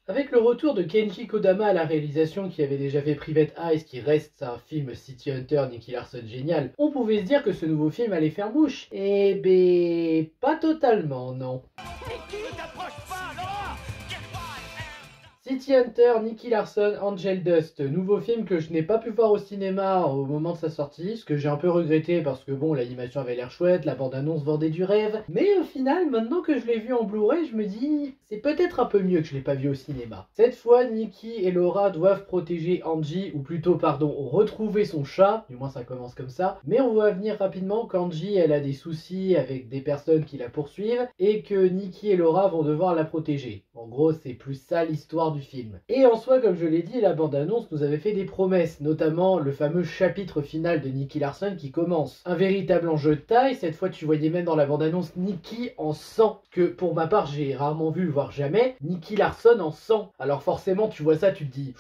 Avec le retour de Kenji Kodama à la réalisation qui avait déjà fait Private Eyes, qui reste un film City Hunter, Nicky Larson génial, on pouvait se dire que ce nouveau film allait faire mouche. Eh ben, pas totalement, non. City Hunter, Nicky Larson, Angel Dust, nouveau film que je n'ai pas pu voir au cinéma au moment de sa sortie, ce que j'ai un peu regretté parce que bon, l'animation avait l'air chouette, la bande-annonce vendait du rêve, mais au final, maintenant que je l'ai vu en Blu-ray, je me dis, c'est peut-être un peu mieux que je l'ai pas vu au cinéma. Cette fois, Nicky et Laura doivent protéger Angie, ou plutôt, pardon, retrouver son chat, du moins ça commence comme ça, mais on voit venir rapidement qu'Angie, elle a des soucis avec des personnes qui la poursuivent, et que Nicky et Laura vont devoir la protéger. En gros, c'est plus ça l'histoire du film. Et en soi, comme je l'ai dit, la bande-annonce nous avait fait des promesses, notamment le fameux chapitre final de Nicky Larson qui commence. Un véritable enjeu de taille, cette fois tu voyais même dans la bande-annonce Nicky en sang, que pour ma part j'ai rarement vu, voire jamais, Nicky Larson en sang. Alors forcément tu vois ça, tu te dis...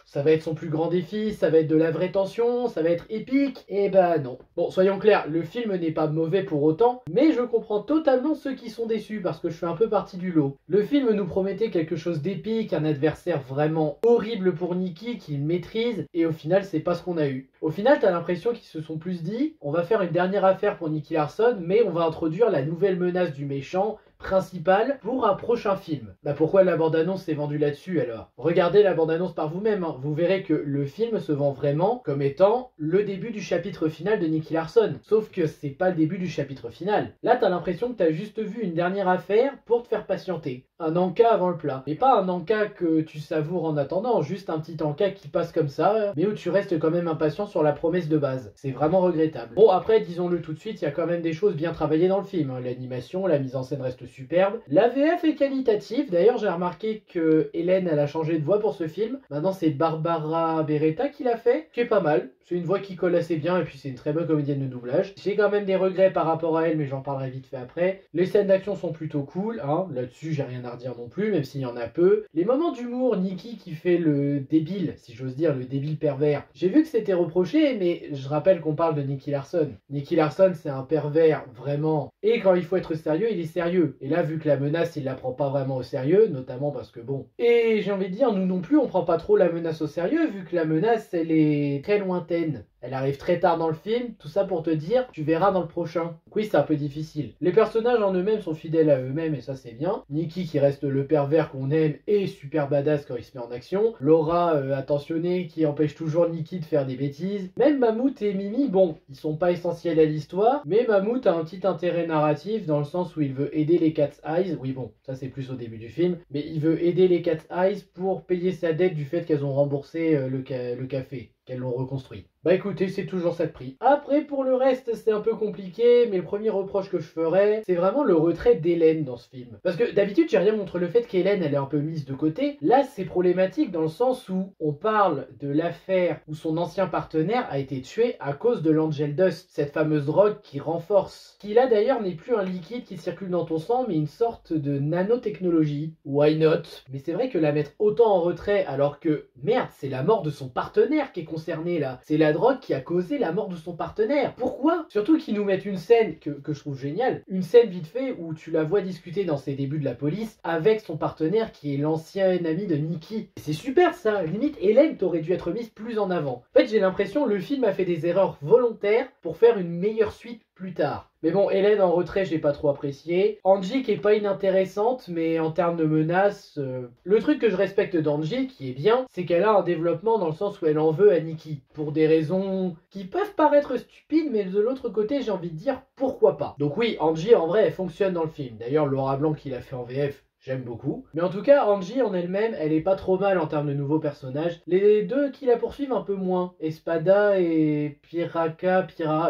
Ça va être son plus grand défi, ça va être de la vraie tension, ça va être épique, et bah non. Bon, soyons clairs, le film n'est pas mauvais pour autant, mais je comprends totalement ceux qui sont déçus parce que je fais un peu partie du lot. Le film nous promettait quelque chose d'épique, un adversaire vraiment horrible pour Nicky qu'il maîtrise, et au final c'est pas ce qu'on a eu. Au final t'as l'impression qu'ils se sont plus dit, on va faire une dernière affaire pour Nicky Larson, mais on va introduire la nouvelle menace du méchant, principal pour un prochain film. Bah pourquoi la bande-annonce s'est vendue là-dessus alors? Regardez la bande-annonce par vous-même, hein. Vous verrez que le film se vend vraiment comme étant le début du chapitre final de Nicky Larson. Sauf que c'est pas le début du chapitre final. Là t'as l'impression que t'as juste vu une dernière affaire pour te faire patienter. Un encas avant le plat. Mais pas un encas que tu savoures en attendant, juste un petit encas qui passe comme ça, mais où tu restes quand même impatient sur la promesse de base. C'est vraiment regrettable. Bon après, disons-le tout de suite, il y a quand même des choses bien travaillées dans le film, hein. L'animation, la mise en scène reste superbe. La VF est qualitative, d'ailleurs j'ai remarqué que Hélène elle a changé de voix pour ce film. Maintenant c'est Barbara Beretta qui l'a fait, qui est pas mal. C'est une voix qui colle assez bien et puis c'est une très bonne comédienne de doublage. J'ai quand même des regrets par rapport à elle, mais j'en parlerai vite fait après. Les scènes d'action sont plutôt cool, hein. Là-dessus j'ai rien à redire non plus, même s'il y en a peu. Les moments d'humour, Nicky qui fait le débile, si j'ose dire, le débile pervers. J'ai vu que c'était reproché, mais je rappelle qu'on parle de Nicky Larson. Nicky Larson c'est un pervers, vraiment. Et quand il faut être sérieux, il est sérieux. Et là, vu que la menace, il la prend pas vraiment au sérieux, notamment parce que bon... Et j'ai envie de dire, nous non plus, on prend pas trop la menace au sérieux, vu que la menace, elle est très lointaine. Elle arrive très tard dans le film, tout ça pour te dire, tu verras dans le prochain. Donc oui, c'est un peu difficile. Les personnages en eux-mêmes sont fidèles à eux-mêmes et ça c'est bien. Nicky qui reste le pervers qu'on aime et super badass quand il se met en action. Laura attentionnée qui empêche toujours Nicky de faire des bêtises. Même Mammouth et Mimi, bon, ils sont pas essentiels à l'histoire, mais Mammouth a un petit intérêt narratif dans le sens où il veut aider les Cat's Eyes. Oui bon, ça c'est plus au début du film, mais il veut aider les Cat's Eyes pour payer sa dette du fait qu'elles ont remboursé le café, qu'elles l'ont reconstruit. Bah écoutez, c'est toujours ça de prix. Après, pour le reste, c'est un peu compliqué, mais le premier reproche que je ferais, c'est vraiment le retrait d'Hélène dans ce film. Parce que d'habitude, j'ai rien contre le fait qu'Hélène, elle est un peu mise de côté. Là, c'est problématique dans le sens où on parle de l'affaire où son ancien partenaire a été tué à cause de l'Angel Dust, cette fameuse drogue qui renforce. Qui là d'ailleurs n'est plus un liquide qui circule dans ton sang, mais une sorte de nanotechnologie. Why not? Mais c'est vrai que la mettre autant en retrait alors que, merde, c'est la mort de son partenaire qui est concernée là. C'est la drogue qui a causé la mort de son partenaire. Pourquoi? Surtout qu'ils nous mettent une scène que je trouve géniale, une scène vite fait où tu la vois discuter dans ses débuts de la police avec son partenaire qui est l'ancien ami de Nicky. C'est super ça, limite Hélène t'aurait dû être mise plus en avant. En fait j'ai l'impression que le film a fait des erreurs volontaires pour faire une meilleure suite plus tard. Mais bon, Hélène en retrait, j'ai pas trop apprécié. Angie qui est pas inintéressante, mais en termes de menaces... Le truc que je respecte d'Angie, qui est bien, c'est qu'elle a un développement dans le sens où elle en veut à Nicky. Pour des raisons qui peuvent paraître stupides, mais de l'autre côté, j'ai envie de dire pourquoi pas. Donc oui, Angie, en vrai, elle fonctionne dans le film. D'ailleurs, Laura Blanc qui l'a fait en VF, j'aime beaucoup. Mais en tout cas, Angie en elle-même, elle est pas trop mal en termes de nouveaux personnages. Les deux qui la poursuivent un peu moins. Espada et Pira,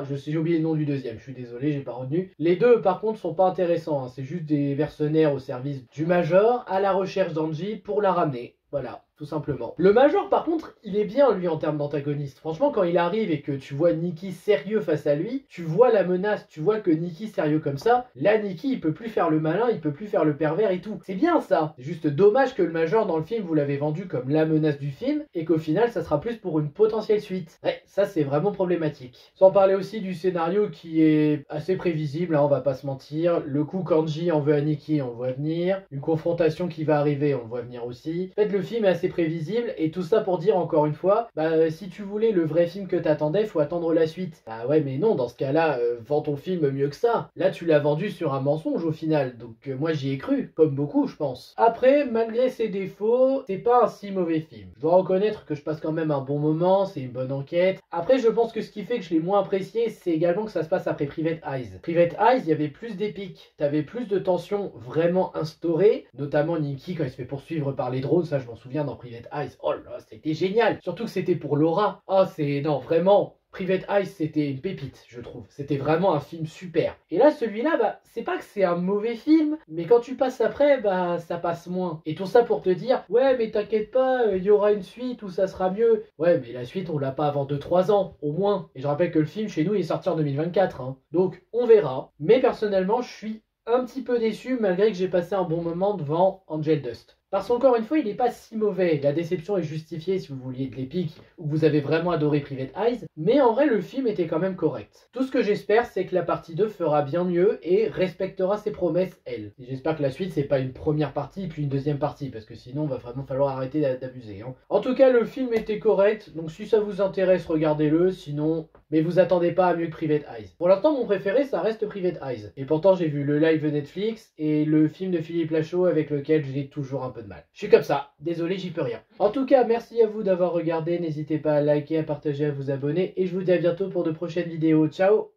j'ai oublié le nom du deuxième, je suis désolé, j'ai pas retenu. Les deux par contre sont pas intéressants, hein. C'est juste des mercenaires au service du Major à la recherche d'Angie pour la ramener. Voilà, tout tout simplement. Le Major, par contre, il est bien, lui, en termes d'antagoniste. Franchement, quand il arrive et que tu vois Nicky sérieux face à lui, tu vois la menace, tu vois que Nicky sérieux comme ça, là, Nicky, il peut plus faire le malin, il peut plus faire le pervers et tout. C'est bien ça. C'est juste dommage que le Major, dans le film, vous l'avez vendu comme la menace du film, et qu'au final, ça sera plus pour une potentielle suite. Ouais, ça, c'est vraiment problématique. Sans parler aussi du scénario qui est assez prévisible, hein, on va pas se mentir. Le coup Kanji en veut à Nicky, on le voit venir. Une confrontation qui va arriver, on le voit venir aussi. En fait, le film est assez prévisible, et tout ça pour dire encore une fois, si tu voulais le vrai film que t'attendais, faut attendre la suite. Bah ouais, mais non, dans ce cas-là, vends ton film mieux que ça. Là, tu l'as vendu sur un mensonge au final, donc moi j'y ai cru, comme beaucoup, je pense. Après, malgré ses défauts, c'est pas un si mauvais film. Je dois reconnaître que je passe quand même un bon moment, c'est une bonne enquête. Après, je pense que ce qui fait que je l'ai moins apprécié, c'est également que ça se passe après Private Eyes. Private Eyes, il y avait plus d'épique, t'avais plus de tension vraiment instaurée, notamment Nicky quand il se fait poursuivre par les drones, ça je m'en souviens dans Private Eyes. Oh là, c'était génial, surtout que c'était pour Laura. Oh, non, vraiment. Private Eyes, c'était une pépite, je trouve. C'était vraiment un film super. Et là, celui-là, c'est pas que c'est un mauvais film, mais quand tu passes après, ça passe moins. Et tout ça pour te dire, ouais, mais t'inquiète pas, il y aura une suite où ça sera mieux. Ouais, mais la suite, on l'a pas avant 2-3 ans, au moins. Et je rappelle que le film, chez nous, il est sorti en 2024. Hein. Donc, on verra. Mais personnellement, je suis un petit peu déçu, malgré que j'ai passé un bon moment devant Angel Dust. Parce qu'encore une fois, il n'est pas si mauvais. La déception est justifiée si vous vouliez de l'épique ou que vous avez vraiment adoré Private Eyes. Mais en vrai, le film était quand même correct. Tout ce que j'espère, c'est que la partie 2 fera bien mieux et respectera ses promesses, elle. Et j'espère que la suite, c'est pas une première partie puis une deuxième partie. Parce que sinon, il va vraiment falloir arrêter d'abuser. Hein. En tout cas, le film était correct. Donc si ça vous intéresse, regardez-le. Sinon, mais vous attendez pas à mieux que Private Eyes. Pour l'instant, mon préféré, ça reste Private Eyes. Et pourtant, j'ai vu le live Netflix et le film de Philippe Lachaud avec lequel j'ai toujours un peu de mal. Je suis comme ça, désolé, j'y peux rien. En tout cas, merci à vous d'avoir regardé, n'hésitez pas à liker, à partager, à vous abonner, et je vous dis à bientôt pour de prochaines vidéos. Ciao!